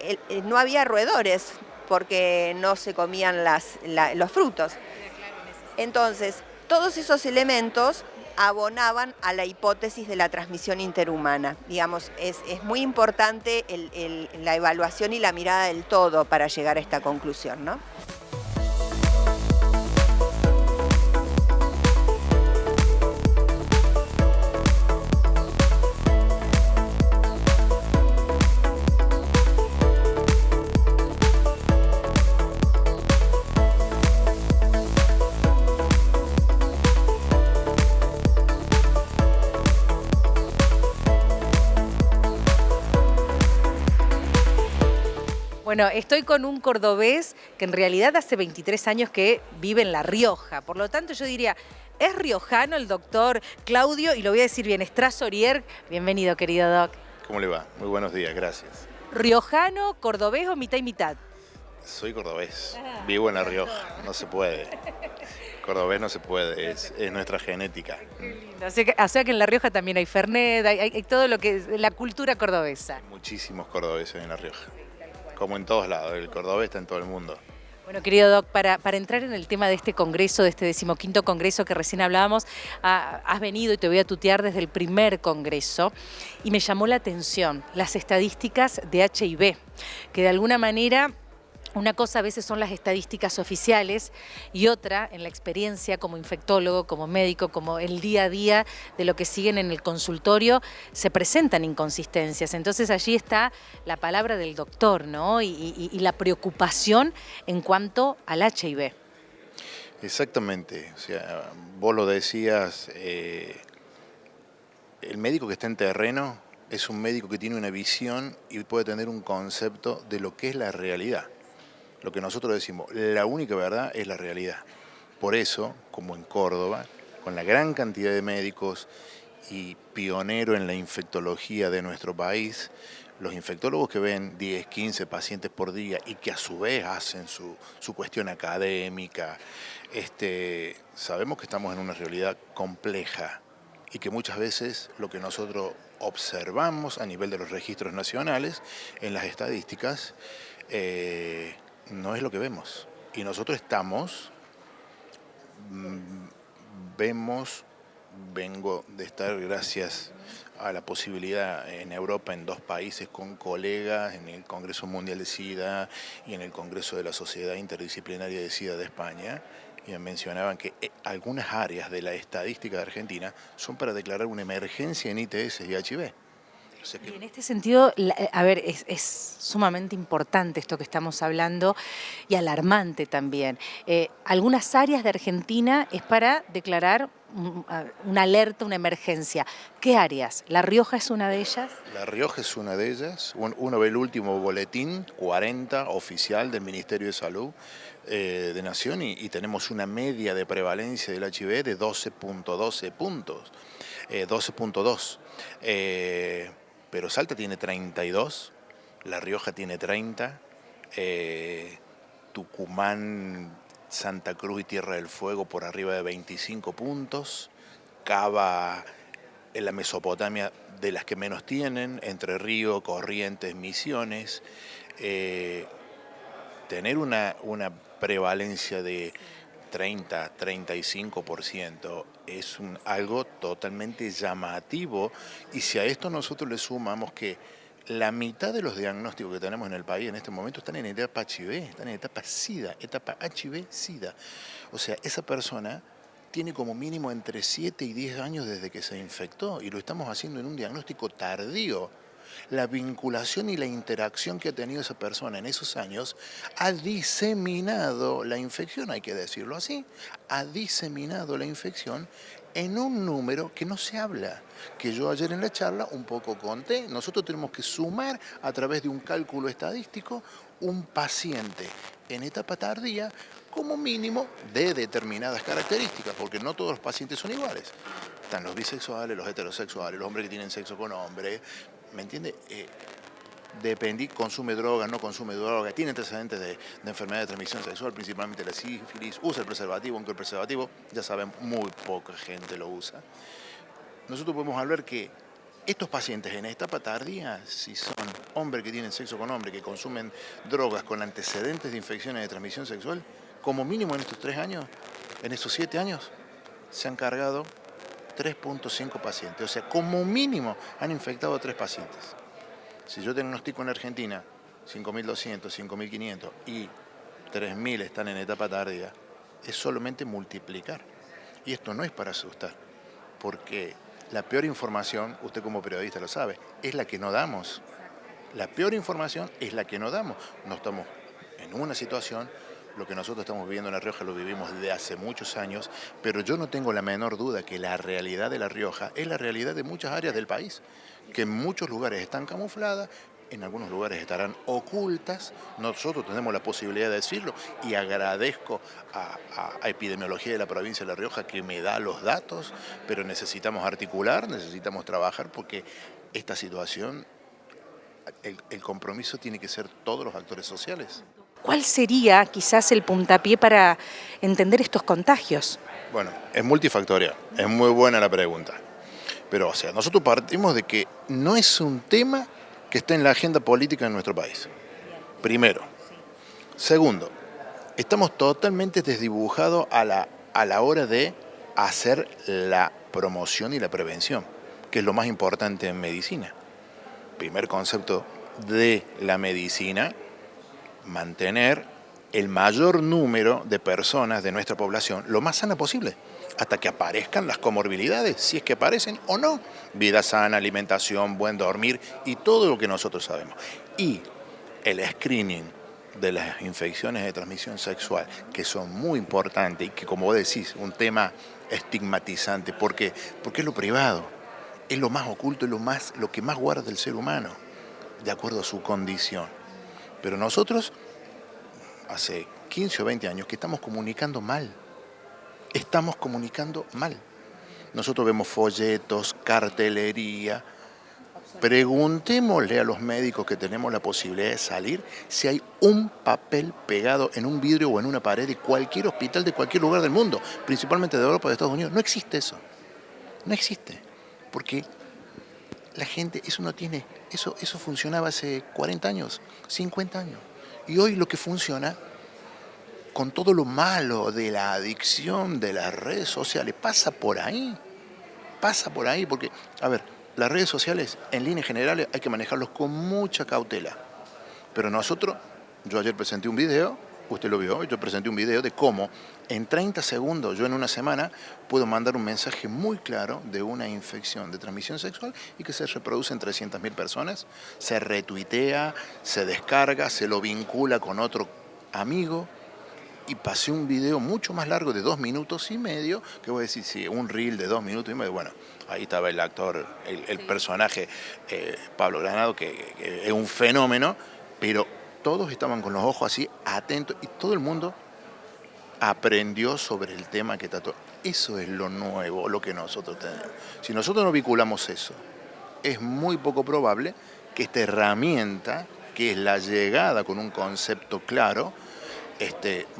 no había roedores porque no se comían los frutos. Entonces, todos esos elementos abonaban a la hipótesis de la transmisión interhumana. Digamos, es muy importante la evaluación y la mirada del todo para llegar a esta conclusión, ¿no? Bueno, estoy con un cordobés que en realidad hace 23 años que vive en La Rioja. Por lo tanto, yo diría, ¿es riojano el doctor Claudio? Y lo voy a decir bien, Estrazo-Orier. Bienvenido, querido doc. ¿Cómo le va? Muy buenos días, gracias. ¿Riojano, cordobés o mitad y mitad? Soy cordobés, vivo en La Rioja, no se puede. Cordobés no se puede, es nuestra genética. O sea que en La Rioja también hay Fernet, hay todo lo que es la cultura cordobesa. Muchísimos cordobeses en La Rioja, como en todos lados, el cordobés está en todo el mundo. Bueno, querido doc, para entrar en el tema de este congreso, de este 15º congreso que recién hablábamos, has venido y te voy a tutear desde el primer congreso y me llamó la atención las estadísticas de HIV, que de alguna manera una cosa a veces son las estadísticas oficiales y otra, en la experiencia como infectólogo, como médico, como el día a día de lo que siguen en el consultorio, se presentan inconsistencias. Entonces allí está la palabra del doctor, ¿no? Y la preocupación en cuanto al HIV. Exactamente, o sea, vos lo decías, el médico que está en terreno es un médico que tiene una visión y puede tener un concepto de lo que es la realidad. Lo que nosotros decimos, la única verdad es la realidad. Por eso, como en Córdoba, con la gran cantidad de médicos y pionero en la infectología de nuestro país, los infectólogos que ven 10, 15 pacientes por día y que a su vez hacen su cuestión académica, sabemos que estamos en una realidad compleja y que muchas veces lo que nosotros observamos a nivel de los registros nacionales, en las estadísticas, no es lo que vemos. Y nosotros vengo de estar gracias a la posibilidad en Europa, en 2 países, con colegas, en el Congreso Mundial de SIDA y en el Congreso de la Sociedad Interdisciplinaria de SIDA de España, y me mencionaban que algunas áreas de la estadística de Argentina son para declarar una emergencia en ITS y HIV. O sea que... Y en este sentido, a ver, es sumamente importante esto que estamos hablando y alarmante también. Algunas áreas de Argentina es para declarar una alerta, una emergencia. ¿Qué áreas? ¿La Rioja es una de ellas? La Rioja es una de ellas. Uno ve el último boletín, 40, oficial del Ministerio de Salud de Nación y tenemos una media de prevalencia del HIV de 12.12 puntos. 12.2. Pero Salta tiene 32, La Rioja tiene 30, Tucumán, Santa Cruz y Tierra del Fuego por arriba de 25 puntos, Cava en la Mesopotamia de las que menos tienen, Entre Ríos, Corrientes, Misiones. Tener una prevalencia de 30, 35% es algo totalmente llamativo, y si a esto nosotros le sumamos que la mitad de los diagnósticos que tenemos en el país en este momento están en etapa HIV, están en etapa SIDA, etapa HIV-SIDA. O sea, esa persona tiene como mínimo entre 7 y 10 años desde que se infectó y lo estamos haciendo en un diagnóstico tardío. la vinculación y la interacción que ha tenido esa persona en esos años ha diseminado la infección, hay que decirlo así, ha diseminado la infección en un número que no se habla, que yo ayer en la charla un poco conté. Nosotros tenemos que sumar a través de un cálculo estadístico un paciente en etapa tardía como mínimo de determinadas características, porque no todos los pacientes son iguales. Están los bisexuales, los heterosexuales, los hombres que tienen sexo con hombres, ¿me entiende? Consume droga, no consume droga, tiene antecedentes de enfermedad de transmisión sexual, principalmente la sífilis, usa el preservativo, aunque el preservativo, ya saben, muy poca gente lo usa. Nosotros podemos hablar que estos pacientes en esta etapa tardía, si son hombres que tienen sexo con hombres, que consumen drogas con antecedentes de infecciones de transmisión sexual, como mínimo en estos 3 años, en estos 7 años, se han cargado 3.5 pacientes. O sea, como mínimo han infectado a 3 pacientes. Si yo diagnostico en Argentina 5.200, 5.500 y 3.000 están en etapa tardía, es solamente multiplicar. Y esto no es para asustar, porque la peor información, usted como periodista lo sabe, es la que no damos. La peor información es la que no damos. No estamos en una situación, lo que nosotros estamos viviendo en La Rioja lo vivimos desde hace muchos años, pero yo no tengo la menor duda que la realidad de La Rioja es la realidad de muchas áreas del país, que en muchos lugares están camufladas, en algunos lugares estarán ocultas. Nosotros tenemos la posibilidad de decirlo y agradezco a Epidemiología de la provincia de La Rioja que me da los datos, pero necesitamos articular, necesitamos trabajar porque esta situación, el compromiso tiene que ser todos los actores sociales. ¿Cuál sería quizás el puntapié para entender estos contagios? Bueno, es multifactorial, es muy buena la pregunta. Pero, o sea, nosotros partimos de que no es un tema que esté en la agenda política de nuestro país. Primero. Segundo, estamos totalmente desdibujados a la hora de hacer la promoción y la prevención, que es lo más importante en medicina. Primer concepto de la medicina, mantener el mayor número de personas de nuestra población lo más sana posible, hasta que aparezcan las comorbilidades, si es que aparecen o no. Vida sana, alimentación, buen dormir y todo lo que nosotros sabemos. Y el screening de las infecciones de transmisión sexual, que son muy importantes y que, como vos decís, un tema estigmatizante, porque es lo privado, es lo más oculto, es lo que más guarda el ser humano, de acuerdo a su condición. Pero nosotros, hace 15 o 20 años, que estamos comunicando mal. Estamos comunicando mal. Nosotros vemos folletos, cartelería. Preguntémosle a los médicos que tenemos la posibilidad de salir si hay un papel pegado en un vidrio o en una pared de cualquier hospital de cualquier lugar del mundo, principalmente de Europa, de Estados Unidos. No existe eso. No existe. Porque la gente, eso no tiene, eso funcionaba hace 40 años, 50 años. Y hoy lo que funciona, con todo lo malo de la adicción de las redes sociales, pasa por ahí, porque, a ver, las redes sociales en líneas generales hay que manejarlos con mucha cautela, pero nosotros, yo ayer presenté un video, usted lo vio, yo presenté un video de cómo en 30 segundos, yo en una semana, puedo mandar un mensaje muy claro de una infección de transmisión sexual y que se reproduce en 300.000 personas, se retuitea, se descarga, se lo vincula con otro amigo y pasé un video mucho más largo de 2 minutos y medio, que voy a decir, sí, un reel de 2 minutos y medio, bueno, ahí estaba el actor, el personaje Pablo Granado, que es un fenómeno, pero todos estaban con los ojos así, atentos, y todo el mundo aprendió sobre el tema que trató. Eso es lo nuevo, lo que nosotros tenemos. Si nosotros no vinculamos eso, es muy poco probable que esta herramienta, que es la llegada con un concepto claro,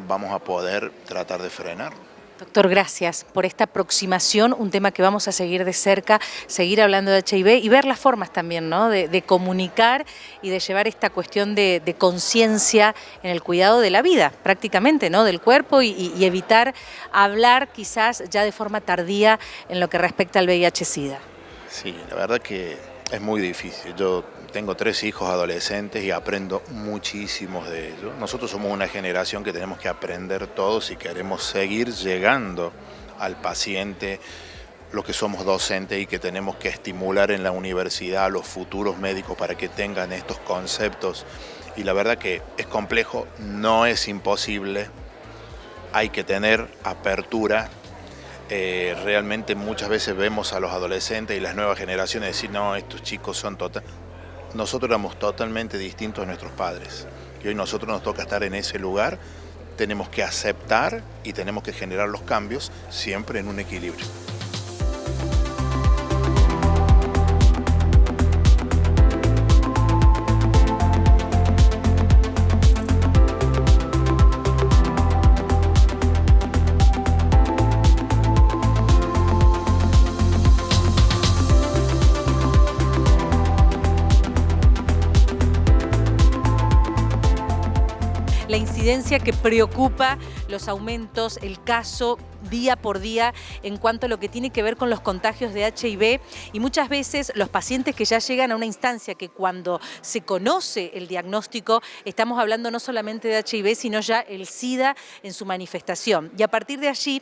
vamos a poder tratar de frenar. Doctor, gracias por esta aproximación, un tema que vamos a seguir de cerca, seguir hablando de HIV y ver las formas también, ¿no?, de comunicar y de llevar esta cuestión de conciencia en el cuidado de la vida, prácticamente, ¿no?, del cuerpo y evitar hablar quizás ya de forma tardía en lo que respecta al VIH-Sida. Sí, la verdad que es muy difícil. Yo tengo 3 hijos adolescentes y aprendo muchísimos de ellos. Nosotros somos una generación que tenemos que aprender todos si queremos seguir llegando al paciente los que somos docentes y que tenemos que estimular en la universidad a los futuros médicos para que tengan estos conceptos. Y la verdad que es complejo, no es imposible, hay que tener apertura. Realmente muchas veces vemos a los adolescentes y las nuevas generaciones decir, no, estos chicos son Nosotros éramos totalmente distintos a nuestros padres. Y hoy nosotros nos toca estar en ese lugar, tenemos que aceptar y tenemos que generar los cambios siempre en un equilibrio. La incidencia que preocupa, los aumentos, el caso día por día en cuanto a lo que tiene que ver con los contagios de HIV, y muchas veces los pacientes que ya llegan a una instancia que cuando se conoce el diagnóstico estamos hablando no solamente de HIV sino ya el SIDA en su manifestación, y a partir de allí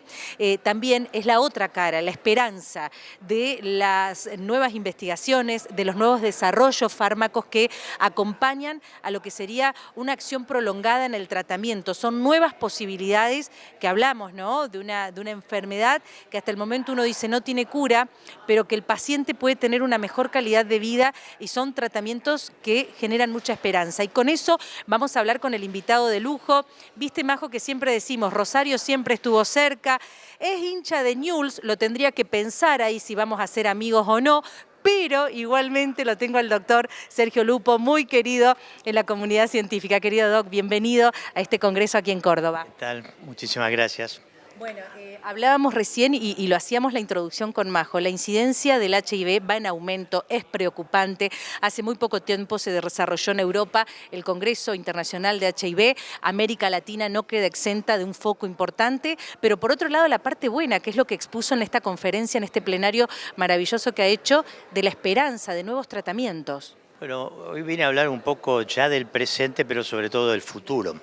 también es la otra cara, la esperanza de las nuevas investigaciones, de los nuevos desarrollos fármacos que acompañan a lo que sería una acción prolongada en el tratamiento. Son nuevas posibilidades que hablamos, ¿no?, de una enfermedad que hasta el momento uno dice no tiene cura, pero que el paciente puede tener una mejor calidad de vida, y son tratamientos que generan mucha esperanza. Y con eso vamos a hablar con el invitado de lujo. Viste, Majo, que siempre decimos, Rosario siempre estuvo cerca, es hincha de Newell's, lo tendría que pensar ahí si vamos a ser amigos o no, pero igualmente lo tengo al doctor Sergio Lupo, muy querido en la comunidad científica. Querido doc, bienvenido a este congreso aquí en Córdoba. ¿Qué tal? Muchísimas gracias. Bueno, hablábamos recién y lo hacíamos la introducción con Majo, la incidencia del HIV va en aumento, es preocupante. Hace muy poco tiempo se desarrolló en Europa el Congreso Internacional de HIV, América Latina no queda exenta de un foco importante, pero por otro lado la parte buena, que es lo que expuso en esta conferencia, en este plenario maravilloso que ha hecho, de la esperanza, de nuevos tratamientos. Bueno, hoy vine a hablar un poco ya del presente, pero sobre todo del futuro.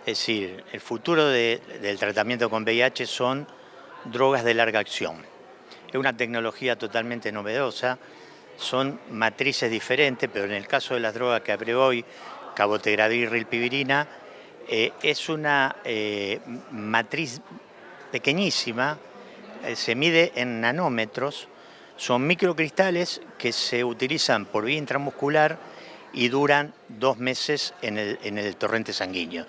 Es decir, el futuro del tratamiento con VIH son drogas de larga acción. Es una tecnología totalmente novedosa, son matrices diferentes, pero en el caso de las drogas que hablé hoy, cabotegravir, rilpivirina, es una matriz pequeñísima, se mide en nanómetros, son microcristales que se utilizan por vía intramuscular y duran 2 meses en el torrente sanguíneo.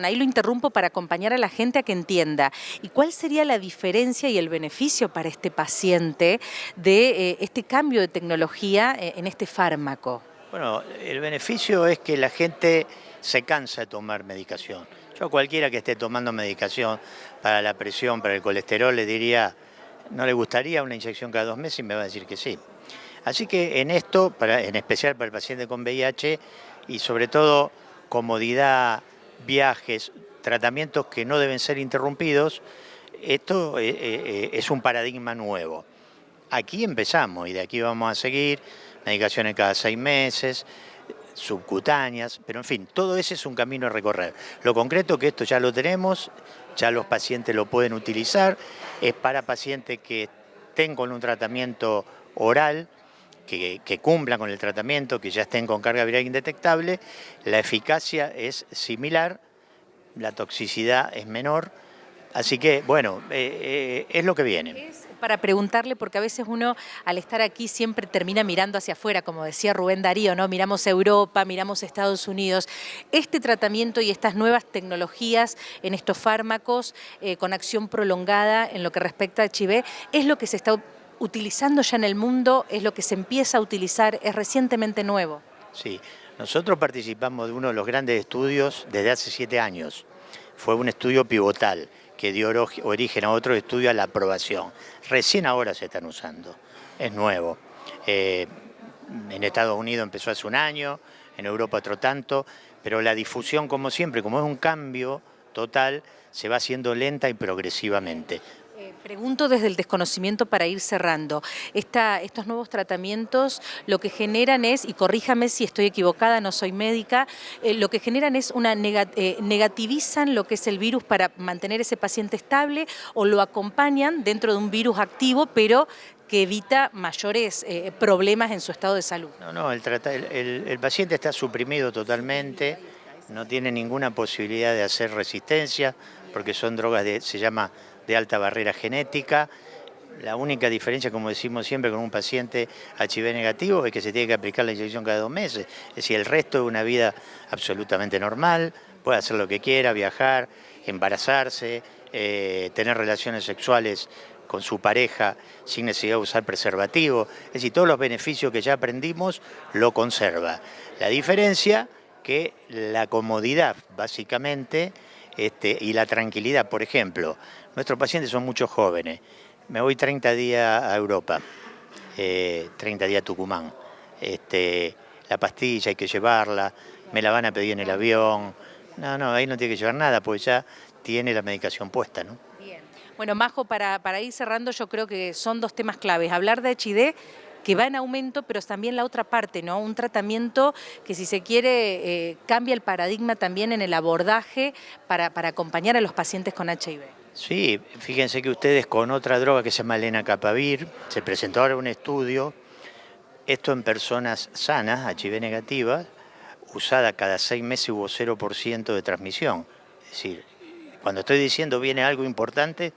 Ahí lo interrumpo para acompañar a la gente a que entienda. ¿Y cuál sería la diferencia y el beneficio para este paciente de este cambio de tecnología en este fármaco? Bueno, el beneficio es que la gente se cansa de tomar medicación. Yo a cualquiera que esté tomando medicación para la presión, para el colesterol, le diría, ¿no le gustaría una inyección cada 2 meses? Y me va a decir que sí. Así que en esto, en especial para el paciente con VIH, y sobre todo comodidad, viajes, tratamientos que no deben ser interrumpidos, esto es un paradigma nuevo. Aquí empezamos y de aquí vamos a seguir, medicaciones cada 6 meses, subcutáneas, pero en fin, todo ese es un camino a recorrer. Lo concreto es que esto ya lo tenemos, ya los pacientes lo pueden utilizar, es para pacientes que estén con un tratamiento oral, que cumplan con el tratamiento, que ya estén con carga viral indetectable, la eficacia es similar, la toxicidad es menor, así que, bueno, es lo que viene. Para preguntarle, porque a veces uno al estar aquí siempre termina mirando hacia afuera, como decía Rubén Darío, ¿no? Miramos Europa, miramos Estados Unidos. Este tratamiento y estas nuevas tecnologías en estos fármacos con acción prolongada en lo que respecta a HIV, ¿es lo que se está utilizando ya en el mundo? ¿Es lo que se empieza a utilizar? ¿Es recientemente nuevo? Sí, nosotros participamos de uno de los grandes estudios desde hace 7 años. Fue un estudio pivotal que dio origen a otro estudio a la aprobación. Recién ahora se están usando, es nuevo. En Estados Unidos empezó hace 1 año, en Europa otro tanto, pero la difusión, como siempre, como es un cambio total, se va haciendo lenta y progresivamente. Pregunto desde el desconocimiento para ir cerrando. Estos nuevos tratamientos lo que generan es, y corríjame si estoy equivocada, no soy médica, lo que generan es negativizan lo que es el virus para mantener ese paciente estable o lo acompañan dentro de un virus activo, pero que evita mayores problemas en su estado de salud. No, el paciente está suprimido totalmente, no tiene ninguna posibilidad de hacer resistencia, porque son drogas se llama de alta barrera genética. La única diferencia, como decimos siempre, con un paciente HIV negativo es que se tiene que aplicar la inyección cada 2 meses. Es decir, el resto es una vida absolutamente normal, puede hacer lo que quiera, viajar, embarazarse, tener relaciones sexuales con su pareja sin necesidad de usar preservativo. Es decir, todos los beneficios que ya aprendimos lo conserva. La diferencia que la comodidad, básicamente, y la tranquilidad. Por ejemplo, nuestros pacientes son muchos jóvenes. Me voy 30 días a Europa, 30 días a Tucumán. La pastilla hay que llevarla, me la van a pedir en el avión. No, ahí no tiene que llevar nada, porque ya tiene la medicación puesta, ¿no? Bien. Bueno, Majo, para ir cerrando, yo creo que son 2 temas claves. Hablar de HIV, que va en aumento, pero también la otra parte, ¿no? Un tratamiento que, si se quiere, cambia el paradigma también en el abordaje para acompañar a los pacientes con HIV. Sí, fíjense que ustedes con otra droga que se llama lenacapavir, se presentó ahora un estudio, esto en personas sanas, HIV negativas, usada cada 6 meses hubo 0% de transmisión. Es decir, cuando estoy diciendo viene algo importante,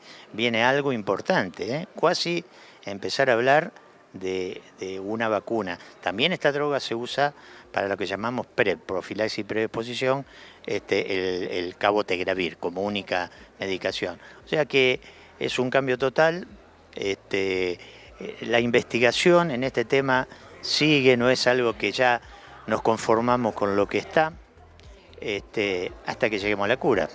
¿eh? Cuasi empezar a hablar de una vacuna. También esta droga se usa para lo que llamamos profilaxis y predisposición, el cabotegravir como única medicación. O sea que es un cambio total. La investigación en este tema sigue, no es algo que ya nos conformamos con lo que está, hasta que lleguemos a la cura.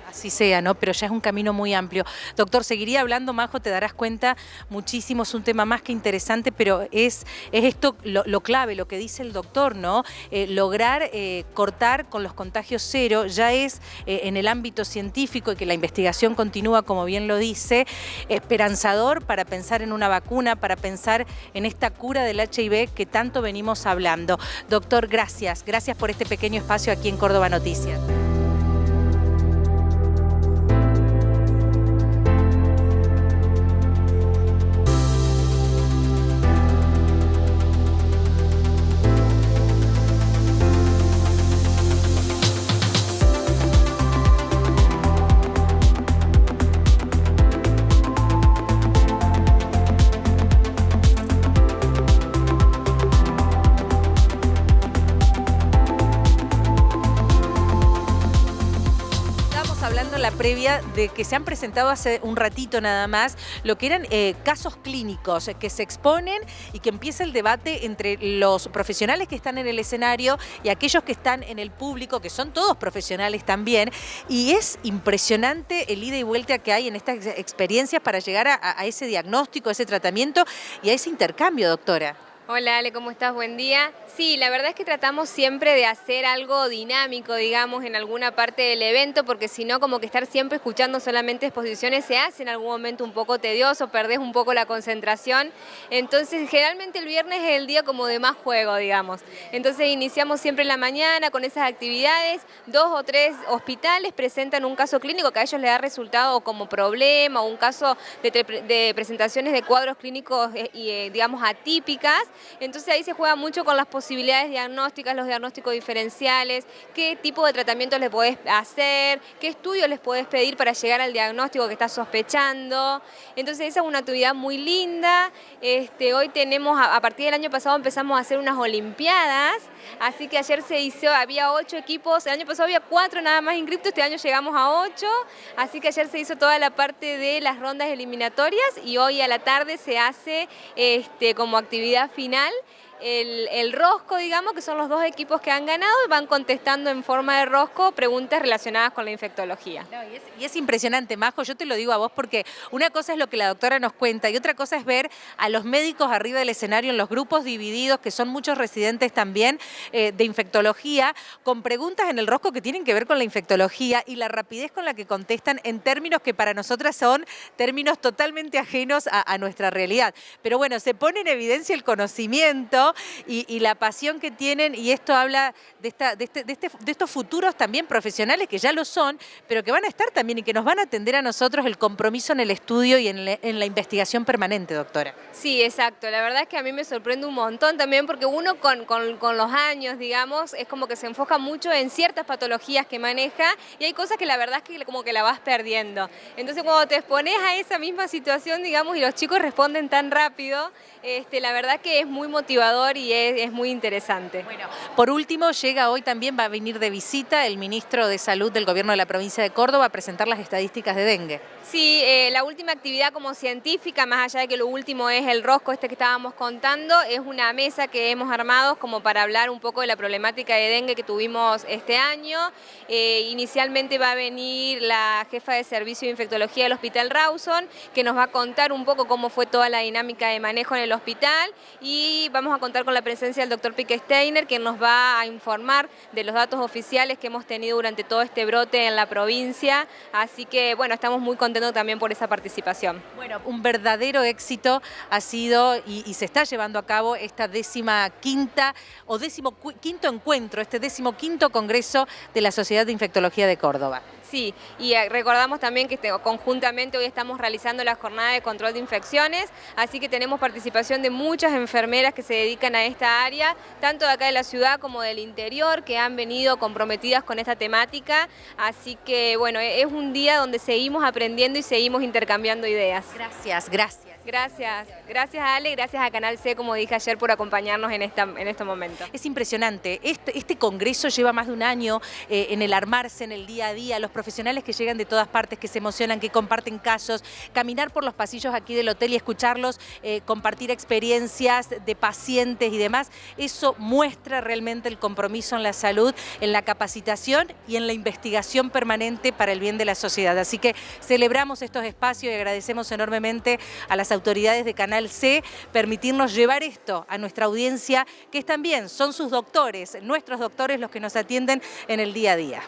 Así sea, ¿no? Pero ya es un camino muy amplio. Doctor, seguiría hablando, Majo, te darás cuenta muchísimo, es un tema más que interesante, pero es esto lo clave, lo que dice el doctor, ¿no? Lograr cortar con los contagios cero, ya es en el ámbito científico y que la investigación continúa, como bien lo dice, esperanzador para pensar en una vacuna, para pensar en esta cura del HIV que tanto venimos hablando. Doctor, gracias por este pequeño espacio aquí en Córdoba Noticias. La previa de que se han presentado hace un ratito nada más lo que eran casos clínicos que se exponen y que empieza el debate entre los profesionales que están en el escenario y aquellos que están en el público, que son todos profesionales también, y es impresionante el ida y vuelta que hay en estas experiencias para llegar a ese diagnóstico, a ese tratamiento y a ese intercambio, doctora. Hola Ale, ¿cómo estás? Buen día. Sí, la verdad es que tratamos siempre de hacer algo dinámico, digamos, en alguna parte del evento, porque si no, como que estar siempre escuchando solamente exposiciones se hace en algún momento un poco tedioso, perdés un poco la concentración. Entonces, generalmente el viernes es el día como de más juego, digamos. Entonces, iniciamos siempre en la mañana con esas actividades. 2 o 3 hospitales presentan un caso clínico que a ellos les da resultado como problema o un caso de presentaciones de cuadros clínicos, digamos, atípicas. Entonces ahí se juega mucho con las posibilidades diagnósticas, los diagnósticos diferenciales, qué tipo de tratamiento les podés hacer, qué estudios les podés pedir para llegar al diagnóstico que estás sospechando. Entonces esa es una actividad muy linda. Hoy tenemos, a partir del año pasado empezamos a hacer unas olimpiadas, así que ayer se hizo, había 8 equipos, el año pasado había 4 nada más inscriptos, este año llegamos a 8, así que ayer se hizo toda la parte de las rondas eliminatorias y hoy a la tarde se hace como actividad final el rosco, digamos, que son los dos equipos que han ganado, y van contestando en forma de rosco preguntas relacionadas con la infectología. No, y es impresionante, Majo, yo te lo digo a vos porque una cosa es lo que la doctora nos cuenta y otra cosa es ver a los médicos arriba del escenario en los grupos divididos, que son muchos residentes también de infectología, con preguntas en el rosco que tienen que ver con la infectología y la rapidez con la que contestan en términos que para nosotras son términos totalmente ajenos a nuestra realidad. Pero bueno, se pone en evidencia el conocimiento y la pasión que tienen, y esto habla de estos futuros también profesionales que ya lo son, pero que van a estar también y que nos van a atender a nosotros el compromiso en el estudio y en la investigación permanente, doctora. Sí, exacto. La verdad es que a mí me sorprende un montón también porque uno con los años, digamos, es como que se enfoca mucho en ciertas patologías que maneja y hay cosas que la verdad es que como que la vas perdiendo. Entonces cuando te expones a esa misma situación, digamos, y los chicos responden tan rápido, la verdad que es muy motivador y es muy interesante. Bueno, por último, llega hoy también, va a venir de visita el ministro de Salud del Gobierno de la provincia de Córdoba a presentar las estadísticas de dengue. Sí, la última actividad como científica, más allá de que lo último es el rosco que estábamos contando, es una mesa que hemos armado como para hablar un poco de la problemática de dengue que tuvimos este año. Inicialmente va a venir la jefa de servicio de infectología del Hospital Rawson, que nos va a contar un poco cómo fue toda la dinámica de manejo en el hospital, y vamos a contar con la presencia del doctor Pique Steiner, que nos va a informar de los datos oficiales que hemos tenido durante todo este brote en la provincia. Así que bueno, estamos muy contentos también por esa participación. Bueno, un verdadero éxito ha sido y se está llevando a cabo esta 15ª o 15º encuentro, este 15º Congreso de la Sociedad de Infectología de Córdoba. Sí, y recordamos también que conjuntamente hoy estamos realizando la jornada de control de infecciones, así que tenemos participación de muchas enfermeras que se dedican a esta área, tanto de acá de la ciudad como del interior, que han venido comprometidas con esta temática, así que bueno, es un día donde seguimos aprendiendo y seguimos intercambiando ideas. Gracias, gracias. Gracias Ale, gracias a Canal C, como dije ayer, por acompañarnos en este momento. Es impresionante, este congreso lleva más de un año en el armarse, en el día a día, los profesionales que llegan de todas partes, que se emocionan, que comparten casos, caminar por los pasillos aquí del hotel y escucharlos, compartir experiencias de pacientes y demás, eso muestra realmente el compromiso en la salud, en la capacitación y en la investigación permanente para el bien de la sociedad. Así que celebramos estos espacios y agradecemos enormemente a las autoridades de Canal C permitirnos llevar esto a nuestra audiencia, que también son sus doctores, nuestros doctores los que nos atienden en el día a día.